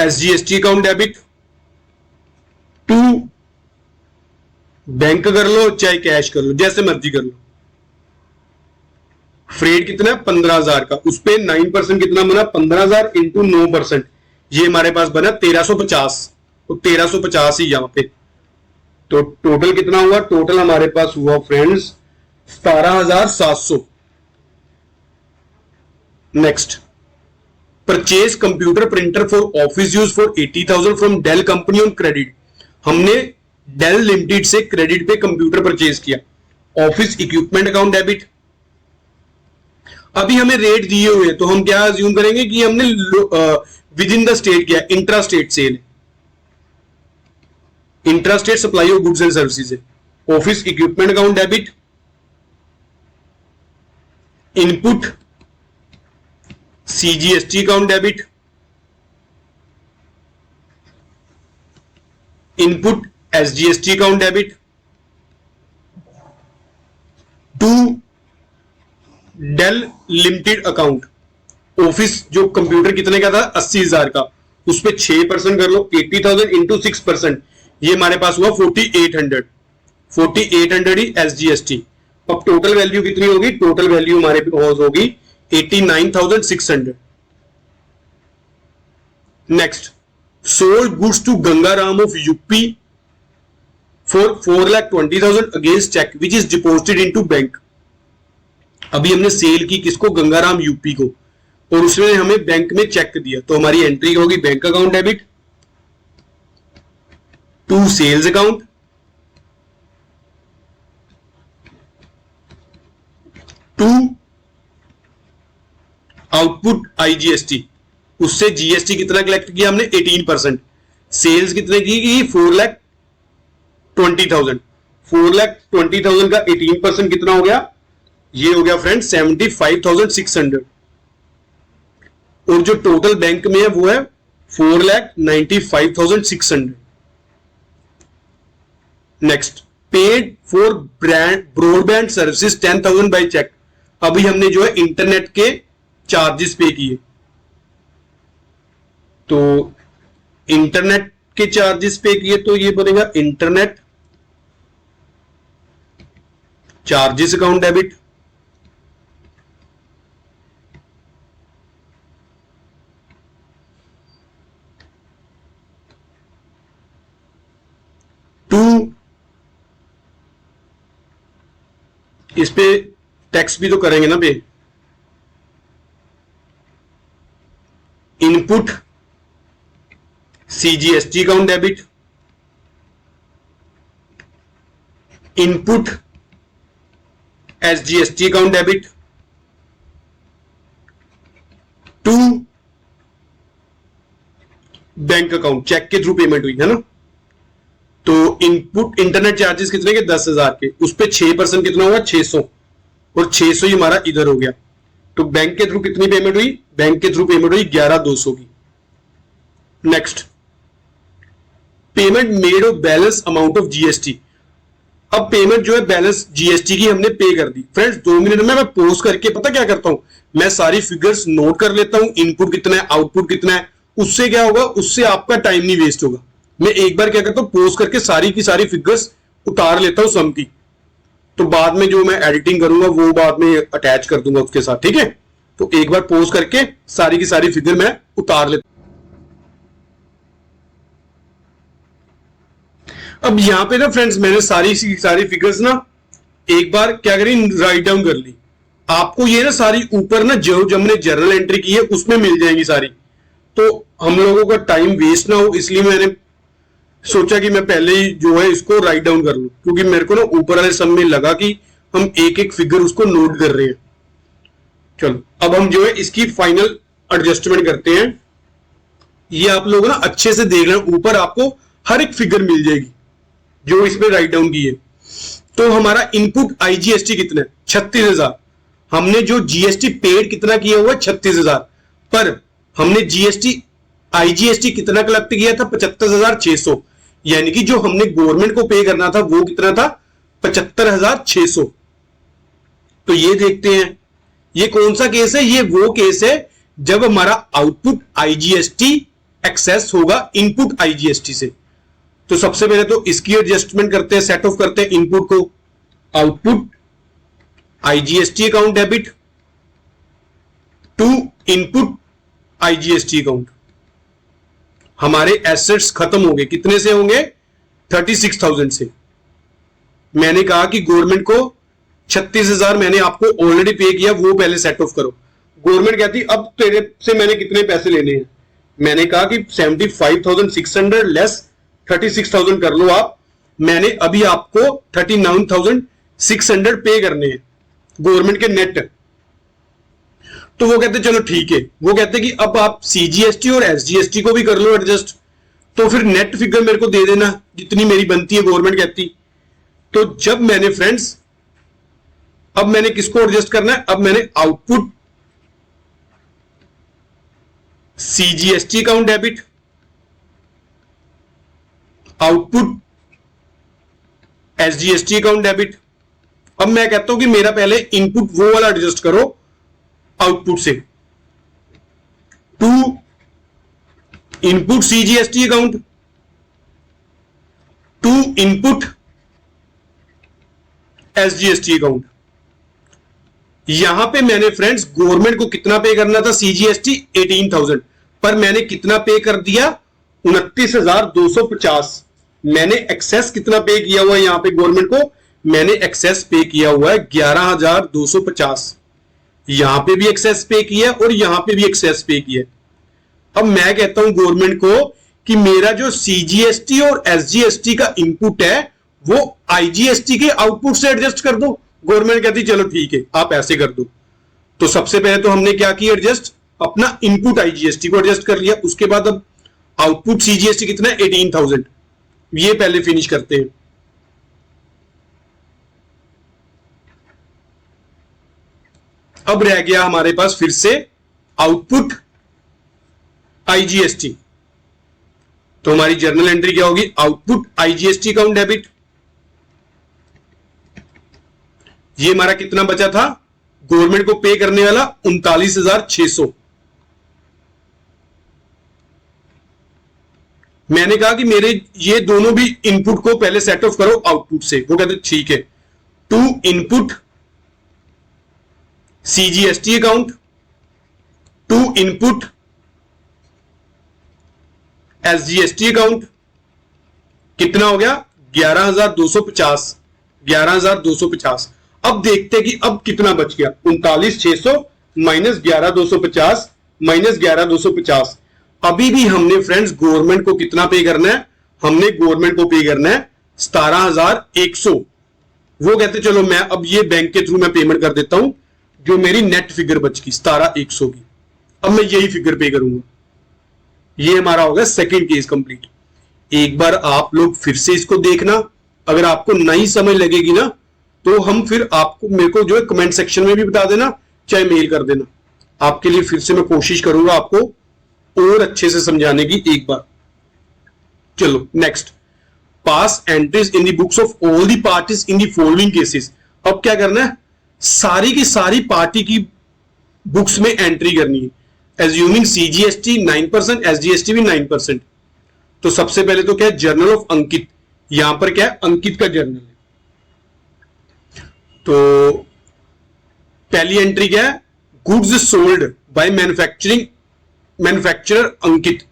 SGST account debit, to bank कर लो चाहे कैश कर लो, जैसे मर्जी कर लो। फ्रेट कितना है, 15,000 का, उस पे 9% कितना बना, 15,000 इंटू 9%, ये हमारे पास बना 1,350। तो 1,350 ही यहां पे। तो टोटल कितना हुआ, टोटल हमारे पास हुआ friends 17,700। Next, purchase computer printer for office use for 80,000 from Dell company on credit, हमने डेल लिमिटेड से क्रेडिट पे कंप्यूटर परचेज किया। ऑफिस इक्विपमेंट अकाउंट डेबिट, अभी हमें रेट दिए हुए तो हम क्या अज्यूम करेंगे कि हमने विद इन द स्टेट किया, intra state sale, intra state supply of goods and services है। Office equipment account debit, input CGST account debit, input SGST account debit, to Dell limited account, office जो कंप्यूटर कितने का था, 80,000 का, उस पे 6% कर लो, 80,000 इंटू 6%, ये हमारे पास हुआ 4,800, 4,800 ही SGST। अब टोटल वैल्यू कितनी होगी, टोटल वैल्यू हमारे पास होगी 89,600। Next, sold goods to Gangaram of UP for 4,20,000 against cheque which is deposited into bank. अभी हमने सेल की किसको, गंगाराम यूपी को, और उसने हमें बैंक में चेक दिया, तो हमारी एंट्री होगी bank account debit, to sales account, to output IGST, उससे GST कितना कलेक्ट किया हमने, 18%। सेल्स कितने की, 4,20,000, 4,20,000 का 18% कितना हो गया, ये हो गया फ्रेंड 75,600। और जो टोटल बैंक में है वो है 4,95,600। Next, paid for broadband services 10,000 by cheque. अभी हमने जो है इंटरनेट के चार्जेस पे किए, तो इंटरनेट के चार्जेस पे किए तो ये बनेगा internet charges account debit. To, इस पे टैक्स भी तो करेंगे ना pay, input CGST account debit, input SGST account debit. To, bank account, cheque के थ्रू पेमेंट हुई है ना, तो इनपुट इंटरनेट चार्जेस कितने के 10,000 के, उस पे 6% कितना होगा 600, और 600 ही हमारा इधर हो गया। तो बैंक के थ्रू कितनी पेमेंट हुई, बैंक के थ्रू पेमेंट हुई 11,200 की। Next, payment made of balance amount of GST. अब पेमेंट जो है बैलेंस जीएसटी की हमने पे कर दी। फ्रेंड्स 2 मिनट में मैं पॉज करके पता क्या करता हूं, मैं सारी फिगर्स नोट कर लेता हूं, इनपुट कितना है आउटपुट कितना है। उससे क्या होगा, उससे आपका टाइम नहीं वेस्ट होगा। मैं एक बार क्या करता हूं, पॉज करके सारी की सारी फिगर्स उतार लेता हूं सम की, तो बाद में जो मैं एडिटिंग करूंगा वो बाद में अटैच कर दूंगा उसके साथ, ठीक है। तो एक बार पॉज करके सारी की सारी फिगर मैं उतार लेता हूं। अब यहां पे ना फ्रेंड्स मैंने सारी फिगर्स ना एक बार क्या करी, राइट डाउन कर ली। आपको ये ना सारी ऊपर ना जो हमने जर्नल एंट्री की है उसमें मिल जाएंगी सारी, तो हम लोगों का टाइम वेस्ट ना हो, इसलिए मैंने सोचा कि मैं पहले ही जो है इसको राइट डाउन कर लूं, क्योंकि मेरे को ना ऊपर वाले सम में लगा कि हम एक एक फिगर उसको नोट कर रहे हैं। चलो अब हम जो है इसकी फाइनल एडजस्टमेंट करते हैं। ये आप लोग ना अच्छे से देख रहे हैं, ऊपर आपको हर एक फिगर मिल जाएगी जो इसमें राइट डाउन की है। तो हमारा इनपुट आईजीएसटी कितना है 36,000। हमने जो जीएसटी पेड कितना किया हुआ 36,000, पर हमने जीएसटी आईजीएसटी कितना कलेक्ट किया था 75,600, यानी कि जो हमने गवर्नमेंट को पे करना था वो कितना था 75,600। तो ये देखते हैं ये कौन सा केस है, ये वो केस है जब हमारा आउटपुट आईजीएसटी एक्सेस होगा इनपुट आईजीएसटी से। तो सबसे पहले तो इसकी एडजस्टमेंट करते हैं, सेट ऑफ करते हैं इनपुट को, output IGST account debit to input IGST account. हमारे एसेट्स खत्म होंगे, कितने से होंगे 36,000 से। मैंने कहा कि गवर्नमेंट को 36,000 मैंने आपको ऑलरेडी पे किया, वो पहले सेट ऑफ करो। गवर्नमेंट कहती अब तेरे से मैंने कितने पैसे लेने हैं, मैंने कहा कि 75,600 लेस 36,000 कर लो आप। मैंने अभी आपको 39,600 पे करने हैं गवर्नमेंट के नेट। तो वो कहते चलो ठीक है, वो कहते कि अब आप सीजीएसटी और एसजीएसटी को भी कर लो एडजस्ट, तो फिर नेट फिगर मेरे को दे देना जितनी मेरी बनती है, गवर्नमेंट कहती। तो जब मैंने फ्रेंड्स अब मैंने किसको एडजस्ट करना है, अब मैंने output CGST account debit, output SGST account debit. अब मैं कहता हूं कि मेरा पहले इनपुट वो वाला एडजस्ट करो आउटपुट से, to input CGST account to input SGST account. यहां पे मैंने फ्रेंड्स गवर्नमेंट को कितना पे करना था सीजीएसटी 18,000, पर मैंने कितना पे कर दिया 29,250। मैंने एक्सेस कितना पे किया हुआ है यहां पे गवर्नमेंट को, मैंने एक्सेस पे किया हुआ है 11,250। यहां पे भी एक्सेस पे किया और यहां पे भी एक्सेस पे किया। अब मैं कहता हूं गवर्नमेंट को कि मेरा जो सीजीएसटी और एसजीएसटी का इनपुट है वो आईजीएसटी के आउटपुट से एडजस्ट कर दो। गवर्नमेंट कहती चलो ठीक है आप ऐसे कर दो। तो सबसे पहले तो हमने क्या किया एडजस्ट, अपना इनपुट आईजीएसटी को एडजस्ट कर लिया। उसके बाद अब आउटपुट सीजीएसटी कितना है 18,000, ये पहले फिनिश करते हैं। अब रह गया हमारे पास फिर से आउटपुट आईजीएसटी। तो हमारी जर्नल एंट्री क्या होगी, आउटपुट आईजीएसटी अकाउंट डेबिट ये हमारा कितना बचा था गवर्नमेंट को पे करने वाला 39,600। मैंने कहा कि मेरे ये दोनों भी इनपुट को पहले सेट ऑफ करो आउटपुट से। वो कहते ठीक है, to input CGST account, to input SGST account, कितना हो गया 11,250। 11,250। अब देखते हैं कि अब कितना बच गया, 39,600 माइनस 11,250 माइनस 11,250। अभी भी हमने फ्रेंड्स गवर्नमेंट को कितना पे करना है, हमने गवर्नमेंट को पे करना है 17,100। वो कहते चलो मैं अब ये बैंक के थ्रू मैं पेमेंट कर देता हूं, जो मेरी नेट फिगर बच गई 17,100 की, अब मैं यही फिगर पे करूंगा। ये हमारा होगा सेकंड केस कंप्लीट। एक बार आप लोग फिर से इसको देखना, अगर आपको नई समझ लगेगी ना तो हम फिर आपको मेरे को जो है कमेंट सेक्शन में भी बता देना, चाहे मेल कर देना, आपके लिए फिर से मैं कोशिश करूंगा आपको और अच्छे से समझाने की एक बार। चलो next, pass entries in the books of all the parties in the following cases. अब क्या करना है, सारी की सारी पार्टी की बुक्स में एंट्री करनी है, एज्यूमिंग सीजीएसटी 9%, एसजीएसटी भी 9%। तो सबसे पहले तो क्या है, जर्नल ऑफ अंकित, यहां पर क्या है अंकित का जर्नल है। तो पहली एंट्री क्या है, goods sold by manufacturer Ankit.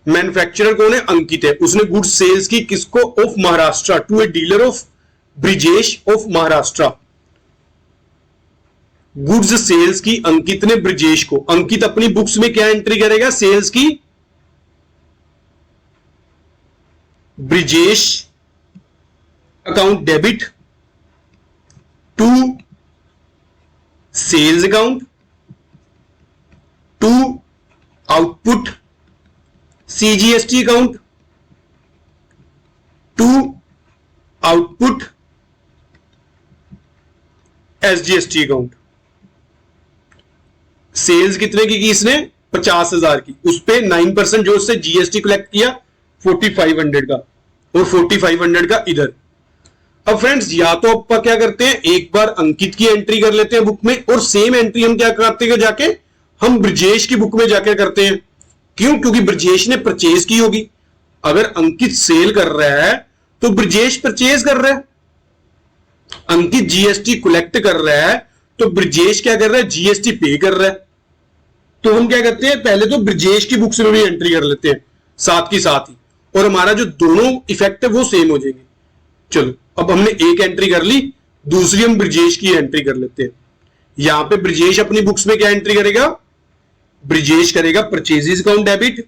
Manufacturer कौन है, अंकित है। उसने गुड्स सेल्स की किसको, of Maharashtra, to a dealer of Brijesh of Maharashtra. Goods sales की अंकित ने ब्रिजेश को। अंकित अपनी बुक्स में क्या एंट्री करेगा, सेल्स की, Brijesh account debit to sales account to output CGST account to output SGST account. Sales कितने की इसने 50,000 की, उस पे 9% जो उससे जीएसटी कलेक्ट किया 4,500 का, और 4,500 का इधर। अब फ्रेंड्स या तो आप क्या करते हैं, एक बार अंकित की एंट्री कर लेते हैं बुक में, और सेम एंट्री हम क्या करते हैं, जाके हम ब्रजेश की बुक में जाके करते हैं। क्यों, क्योंकि ब्रजेश ने परचेज की होगी। अगर अंकित सेल कर रहा है तो ब्रजेश परचेज कर रहा है, अंकित जीएसटी कलेक्ट कर रहा है तो ब्रजेश क्या कर रहा है, जीएसटी पे कर रहा है। तो हम क्या करते हैं, पहले तो ब्रजेश की बुक्स में भी एंट्री कर लेते हैं साथ की साथ ही, और हमारा जो दोनों इफेक्ट है वो सेम हो जाएंगे। चलो अब हमने एक एंट्री कर ली, दूसरी हम ब्रजेश की एंट्री कर लेते हैं। यहां पे ब्रजेश अपनी बुक्स में क्या एंट्री करेगा, ब्रजेश करेगा purchases account debit,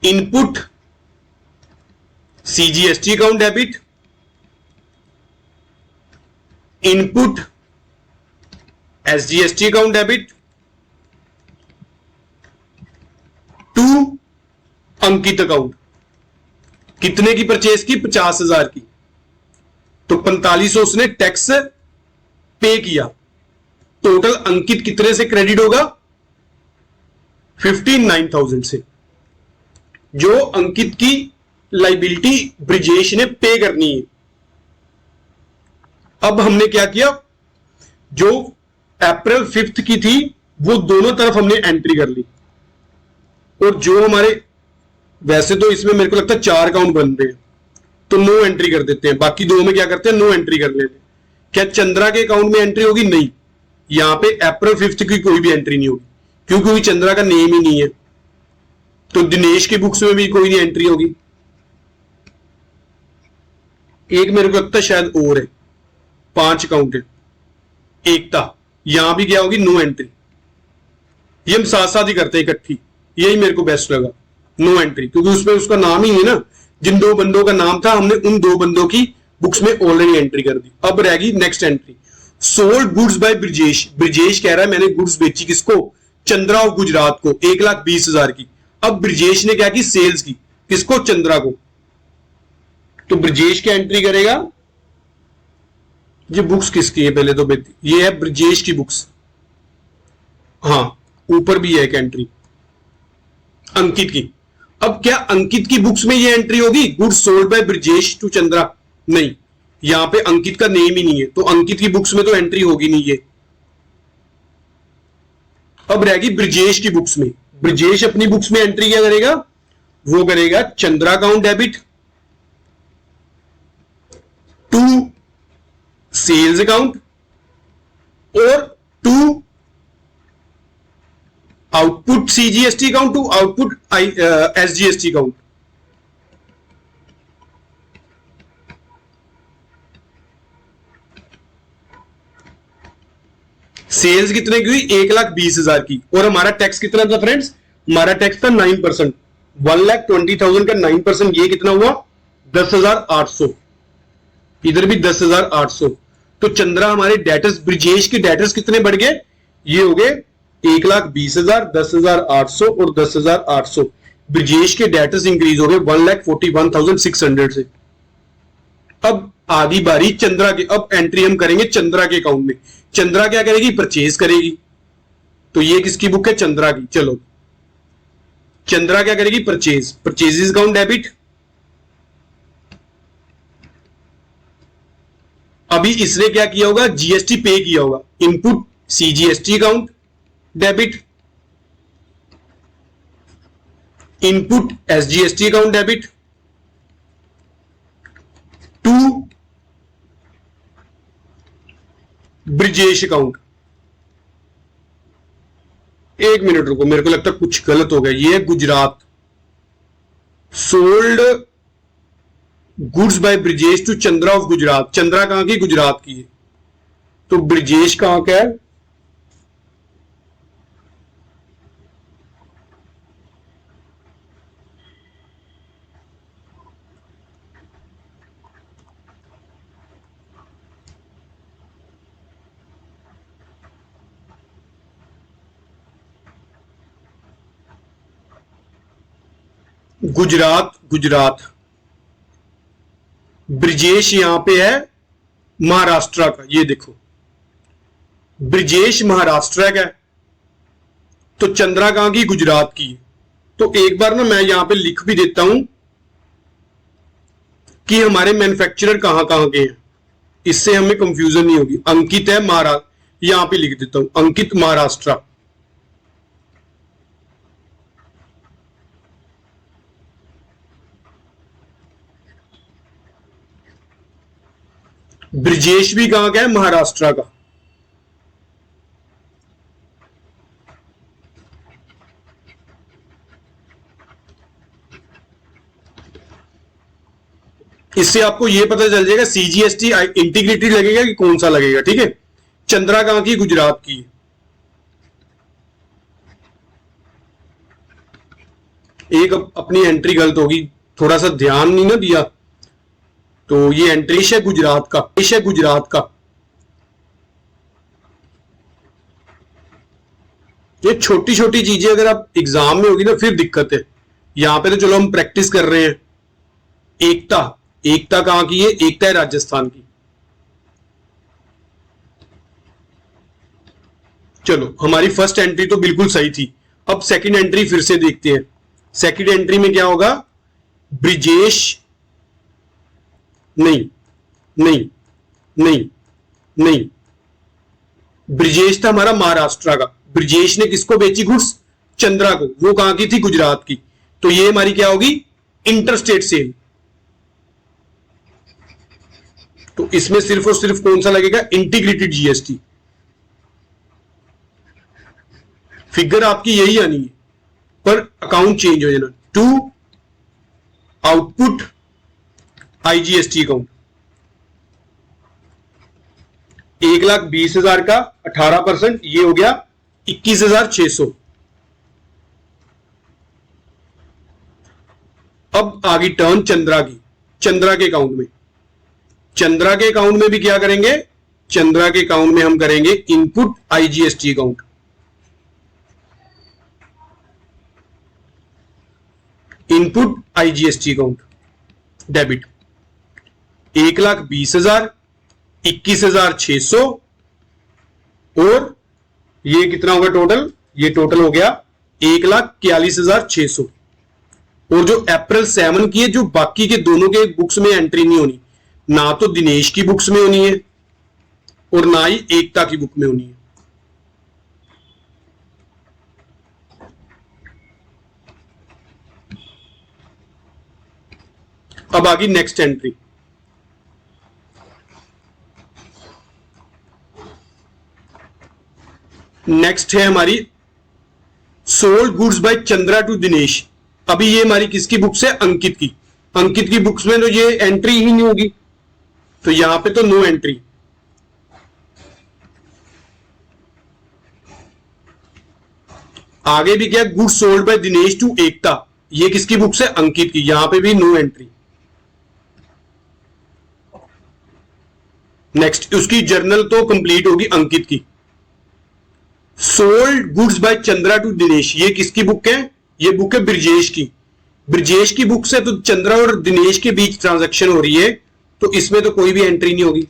input CGST account debit, input SGST account debit to Ankit account. कितने की परचेज की, 50,000 की, तो 4500 उसने टैक्स पे किया। टोटल अंकित कितने से क्रेडिट होगा, 59,000 से, जो अंकित की लाइबिलिटी ब्रजेश ने पे करनी है। अब हमने क्या किया, जो अप्रैल 5 की थी वो दोनों तरफ हमने एंट्री कर ली, और जो हमारे, वैसे तो इसमें मेरे को लगता है 4 अकाउंट बन रहे हैं तो नो एंट्री कर देते हैं, बाकी दो में क्या करते हैं, नो एंट्री कर लेते हैं। क्या चंद्रा के अकाउंट में एंट्री होगी, नहीं, यहां पे अप्रैल 5 की कोई भी एंट्री नहीं होगी, क्योंकि चंद्रा का नेम ही नहीं है। तो दिनेश की बुक्स में भी कोई नहीं एंट्री होगी। एक मेरे को लगता है शायद और है, 5 अकाउंट है, एकता, यहां भी क्या होगी, नो एंट्री। ये हम साथ साथ ही करते हैं इकट्ठी, यही मेरे को बेस्ट लगा, नो एंट्री, क्योंकि उसमें उसका नाम ही है ना, जिन 2 बंदों का नाम था हमने उन 2 बंदों की बुक्स में ऑलरेडी एंट्री कर दी। अब रहेगी next entry, sold goods bye Brajesh. Brajesh कह रहा है मैंने गुड्स बेची किसको, चंद्रा ऑफ गुजरात को, 1,20,000 की। अब ब्रजेश ने क्या की, सेल्स की, किसको, चंद्रा को। तो ब्रजेश क्या एंट्री करेगा, ये बुक्स किसकी है पहले तो, ये है ब्रजेश की बुक्स, हाँ ऊपर भी है एक एंट्री अंकित की। अब क्या अंकित की बुक्स में ये एंट्री होगी, goods sold by Brijesh to Chandra? नहीं, यहां पे अंकित का नेम ही नहीं है, तो अंकित की बुक्स में तो एंट्री होगी नहीं ये। अब रहेगी ब्रिजेश की बुक्स में। ब्रिजेश अपनी बुक्स में एंट्री क्या करेगा, वो करेगा Chandra account debit to sales account और to output CGST account to output SGST account. Sales कितने की हुई, 1,20,000 की, और हमारा टैक्स कितना था फ्रेंड्स, हमारा टैक्स था 9%, 1,20,000 का 9%, ये कितना हुआ 10,800, इधर भी 10,800। तो चंद्रा हमारे डेटर्स, ब्रिजेश के डेटर्स कितने बढ़ गए, ये हो गए 1,20,000, 10,800 और 10,800। ब्रिजेश के डेटर्स इंक्रीज हो गए 1,41,600 से। अब आधी बारी चंद्रा के, अब एंट्री हम करेंगे चंद्रा के अकाउंट में। चंद्रा क्या करेगी, परचेज करेगी, तो ये किसकी बुक है, चंद्रा की। चलो चंद्रा क्या करेगी, परचेज, परचेजेस अकाउंट डेबिट। अभी इसने क्या किया होगा, जीएसटी पे किया होगा, input CGST account debit, input SGST account debit to Brijesh account. एक मिनट रुको, मेरे को लगता है कुछ गलत हो गया। ये Gujarat, sold goods by Brijesh to Chandra of Gujarat. Chandra कहां की, गुजरात की है, तो ब्रिजेश कहां का है, गुजरात, गुजरात। ब्रिजेश यहां पे है महाराष्ट्र का, ये देखो ब्रिजेश महाराष्ट्र का है, तो चंद्रा कहां की, गुजरात की। तो एक बार ना मैं यहां पे लिख भी देता हूं कि हमारे मैन्युफैक्चरर कहां कहां के हैं, इससे हमें कंफ्यूजन नहीं होगी। अंकित है महाराष्ट्र, यहां पे लिख देता हूं अंकित महाराष्ट्र। ब्रिजेश भी कहां का है, महाराष्ट्र का। इससे आपको यह पता चल जाएगा सीजीएसटी इंटीग्रेटेड लगेगा कि कौन सा लगेगा, ठीक है। चंद्रा कहां की, गुजरात की। एक अपनी एंट्री गलत होगी, थोड़ा सा ध्यान नहीं ना दिया, तो ये एंट्री है गुजरात का, है गुजरात का। ये छोटी छोटी चीजें अगर आप एग्जाम में होगी ना फिर दिक्कत है। यहां पे तो चलो हम प्रैक्टिस कर रहे हैं। एकता, एकता कहां की है, एकता है राजस्थान की। चलो हमारी फर्स्ट एंट्री तो बिल्कुल सही थी। अब सेकंड एंट्री फिर से देखते हैं। सेकंड एंट्री में क्या होगा, ब्रिजेश, नहीं नहीं नहीं नहीं, ब्रिजेश था हमारा महाराष्ट्र का। ब्रिजेश ने किसको बेची गुड्स, चंद्रा को, वो कहां की थी, गुजरात की। तो ये हमारी क्या होगी, इंटरस्टेट सेल। तो इसमें सिर्फ और सिर्फ कौन सा लगेगा, इंटीग्रेटेड जीएसटी। फिगर आपकी यही आनी है, पर अकाउंट चेंज हो जाना, टू आउटपुट आईजीएसटी अकाउंट। 1,20,000 का 18%, ये हो गया 21,600। अब आगे टर्न चंद्रा की, चंद्रा के अकाउंट में। चंद्रा के अकाउंट में भी क्या करेंगे, चंद्रा के अकाउंट में हम करेंगे input IGST account. Input IGST account debit 1,20,000, 21,600 और ये कितना होगा टोटल, ये टोटल हो गया 1,41,600। और जो अप्रैल 7 की है, जो बाकी के दोनों के बुक्स में एंट्री नहीं होनी, ना तो दिनेश की बुक्स में होनी है और ना ही एकता की बुक में होनी है। अब आगे नेक्स्ट एंट्री, नेक्स्ट है हमारी sold goods by Chandra to Dinesh. अभी ये हमारी किसकी बुक्स है? अंकित की। अंकित की बुक्स में तो ये एंट्री ही नहीं होगी, तो यहां पे तो नो एंट्री। आगे भी क्या, goods sold by Dinesh to Ekta, ये किसकी बुक्स है? अंकित की, यहां पे भी नो एंट्री। नेक्स्ट, उसकी जर्नल तो कंप्लीट होगी अंकित की। Sold goods by Chandra to Dinesh, ये किसकी बुक है? ये बुक है ब्रजेश की। ब्रजेश की बुक से तो चंद्रा और दिनेश के बीच ट्रांजैक्शन हो रही है, तो इसमें तो कोई भी एंट्री नहीं होगी।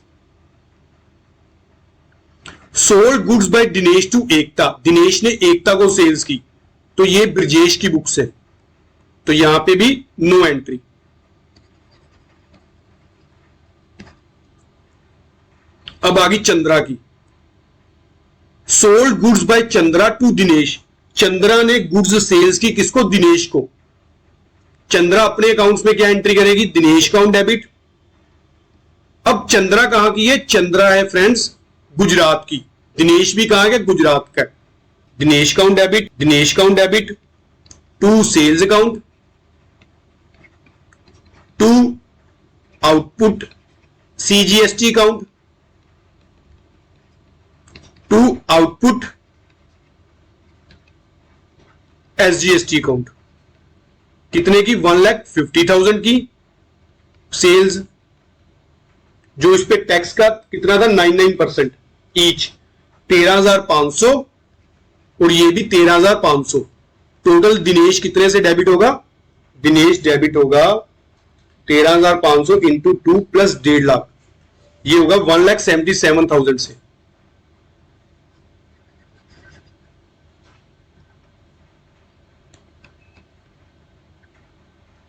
Sold goods by Dinesh to Ekta, Dinesh ने एकता को सेल्स की, तो ये ब्रजेश की बुक से, तो यहां पे भी नो एंट्री। अब आगे चंद्रा की। Sold goods by Chandra to Dinesh, Chandra ने गुड्स सेल्स की किसको? दिनेश को। चंद्रा अपने अकाउंट्स में क्या एंट्री करेगी? Dinesh account debit. अब चंद्रा कहां की है? चंद्रा है फ्रेंड्स गुजरात की। दिनेश भी कहां है? गुजरात का। Dinesh account debit, Dinesh account debit to sales account, to output CGST account, to output SGST account. कितने की? 1,50,000 की सेल्स, जो इस पे टैक्स का कितना था? 99% ईच, 13,500, और ये भी 13,500। टोटल दिनेश कितने से डेबिट होगा? दिनेश डेबिट होगा 13,500 इंटू 2 प्लस 1.5 लाख, ये होगा 1,77,000 से।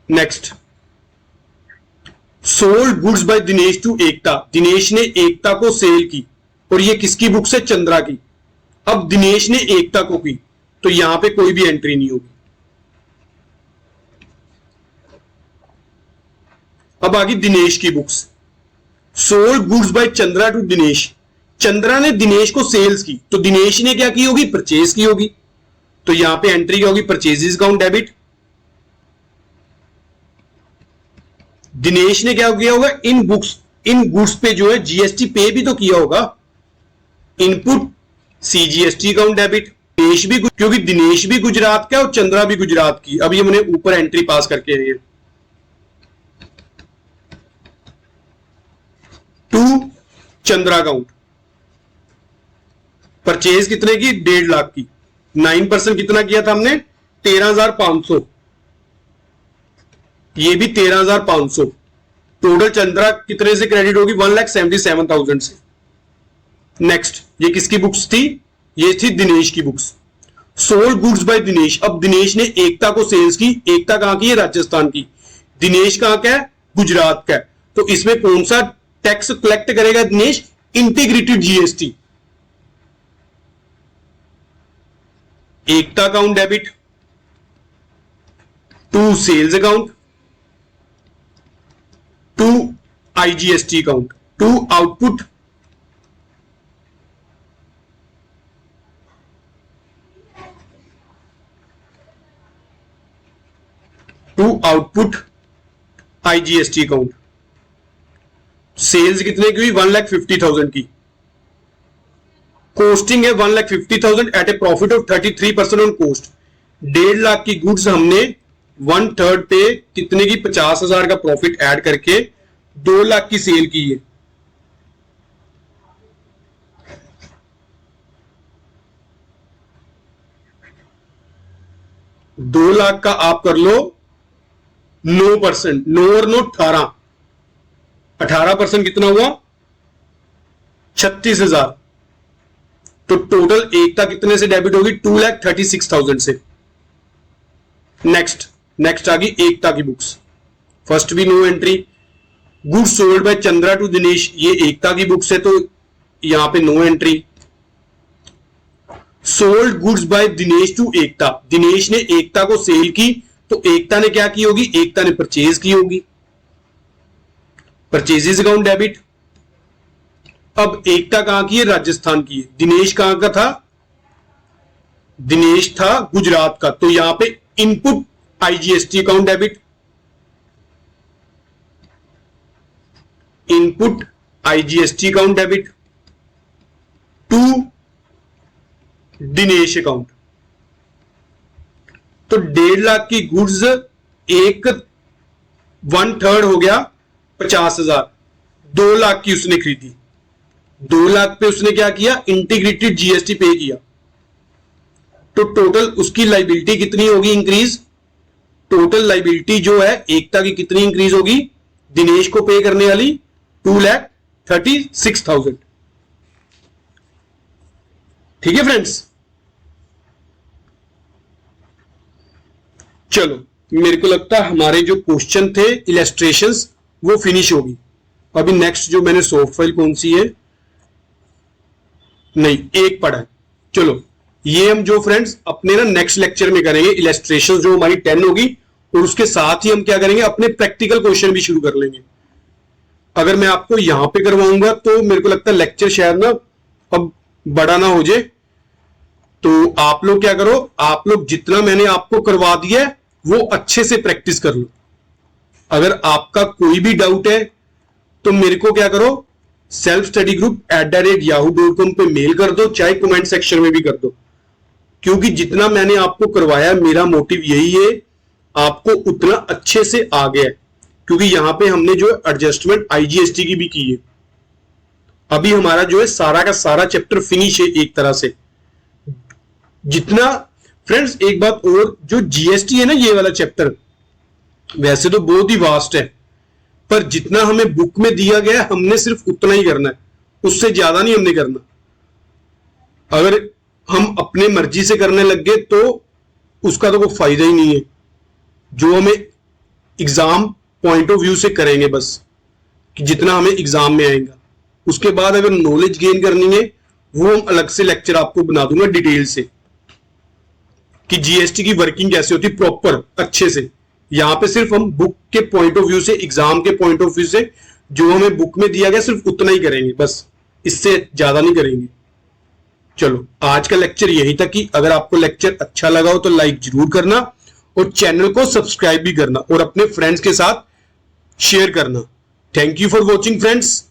Next, sold goods by Dinesh to Ekta, Dinesh ने एकता को सेल की, और ये किसकी बुक से? चंद्रा की। अब दिनेश ने एकता को की, तो यहां पे कोई भी एंट्री नहीं होगी। अब आगे दिनेश की books. Sold goods by Chandra to Dinesh, Chandra ने दिनेश को सेल्स की, तो दिनेश ने क्या की होगी? परचेज की होगी, तो यहां पे एंट्री क्या होगी? Purchases account debit. दिनेश ने क्या किया होगा? इन बुक्स, इन गुड्स पे जो है जीएसटी पे भी तो किया होगा, input CGST account debit. Dinesh भी, क्योंकि दिनेश भी गुजरात का और चंद्रा भी गुजरात की। अब ये मैंने ऊपर एंट्री पास करके है, टू चंद्रा अकाउंट। परचेज कितने की? 1.5 लाख की। 9% कितना किया था हमने? 13,500, ये भी 13,500। टोटल चंद्रा कितने से क्रेडिट होगी? 1,77,000 से। नेक्स्ट, ये किसकी बुक्स थी? ये थी दिनेश की books. Sold goods by Dinesh, अब दिनेश ने एकता को सेल्स की। एकता कहां की है? राजस्थान की। दिनेश कहां का है? गुजरात का। तो इसमें कौन सा टैक्स कलेक्ट करेगा Dinesh? Integrated GST. Ekta account debit to sales account, to IGST account, to output IGST account. Sales कितने की हुई? 1,50,000 की। कॉस्टिंग है 1,50,000 at a profit of 33% on cost. 1.5 lakh की गुड्स हमने 1/3 पे कितने की? 50,000 का प्रॉफिट ऐड करके 2 लाख की सेल की है। दो लाख का आप कर लो 9%, 9 और 9 18, 18% कितना हुआ? 36,000। तो टोटल एकता कितने से डेबिट होगी? 2,36,000 से। नेक्स्ट, नेक्स्ट आ गई एकता की बुक्स, फर्स्ट भी no entry. Goods sold by Chandra to Dinesh, ये एकता की बुक्स है तो यहां पे no entry. Sold goods by Dinesh to Ekta, Dinesh ने एकता को सेल की तो एकता ने क्या की होगी, एकता ने परचेज की होगी, परचेजेस अकाउंट डेबिट। अब एकता कहां की है, राजस्थान की है, दिनेश कहां का था, दिनेश था गुजरात का, तो यहां पे input IGST account debit, input IGST account debit to Dinesh account. तो 1.5 लाख की गुड्स, एक 1/3 हो गया 50,000, 2 लाख की उसने खरीदी, 2 लाख पे उसने क्या किया, इंटीग्रेटेड जीएसटी पे किया, तो टोटल उसकी लाइबिलिटी कितनी होगी इंक्रीज, टोटल लाइबिलिटी जो है एकता की कितनी इंक्रीज होगी, दिनेश को पे करने वाली 2,36,000। ठीक है फ्रेंड्स, चलो मेरे को लगता है हमारे जो क्वेश्चन थे इलस्ट्रेशंस वो फिनिश होगी। अभी नेक्स्ट जो मैंने सॉफ्ट फाइल कौन सी है, नहीं एक पढ़ा है, चलो ये हम जो फ्रेंड्स अपने ना नेक्स्ट लेक्चर में करेंगे, इलस्ट्रेशंस जो हमारी 10 होगी और उसके साथ ही हम क्या करेंगे, अपने प्रैक्टिकल क्वेश्चन भी शुरू कर लेंगे। अगर मैं आपको यहां पे करवाऊंगा तो मेरे को लगता है लेक्चर शायद ना अब बड़ा ना हो जाए, तो आप लोग क्या करो, आप लोग जितना मैंने आपको करवा दिया है वो अच्छे से प्रैक्टिस कर लो। अगर आपका कोई भी डाउट है तो मेरे को क्या करो, सेल्फ स्टडी ग्रुप @yahoo.com पे मेल कर दो, चाहे कमेंट सेक्शन में भी कर दो, क्योंकि जितना मैंने आपको करवाया मेरा मोटिव यही है आपको उतना अच्छे से आ गया, क्योंकि यहां पे हमने जो एडजस्टमेंट आईजीएसटी की भी की है। अभी हमारा जो है सारा का सारा चैप्टर फिनिश है एक तरह से। जितना फ्रेंड्स एक बात और, जो जीएसटी है ना ये वाला चैप्टर वैसे तो बहुत ही वास्ट है, पर जितना हमें बुक में दिया गया है हमने सिर्फ उतना ही करना है, उससे ज्यादा नहीं हमने करना। अगर हम अपने मर्जी से करने लग गए तो उसका तो कोई फायदा ही नहीं है। जो हमें एग्जाम पॉइंट ऑफ व्यू से करेंगे बस, कि जितना हमें एग्जाम में आएगा, उसके बाद अगर नॉलेज गेन करनी है वो हम अलग से लेक्चर आपको बना दूंगा डिटेल से, कि जीएसटी की वर्किंग कैसे होती है प्रॉपर अच्छे से। यहां पे सिर्फ हम बुक के पॉइंट ऑफ व्यू से, एग्जाम के पॉइंट ऑफ व्यू से जो हमें बुक में दिया गया सिर्फ उतना ही करेंगे बस, इससे ज्यादा नहीं करेंगे। चलो आज का लेक्चर यही था, कि अगर आपको लेक्चर अच्छा लगा हो तो लाइक जरूर करना और चैनल को सब्सक्राइब भी करना और अपने फ्रेंड्स के साथ शेयर करना। Thank you for watching friends.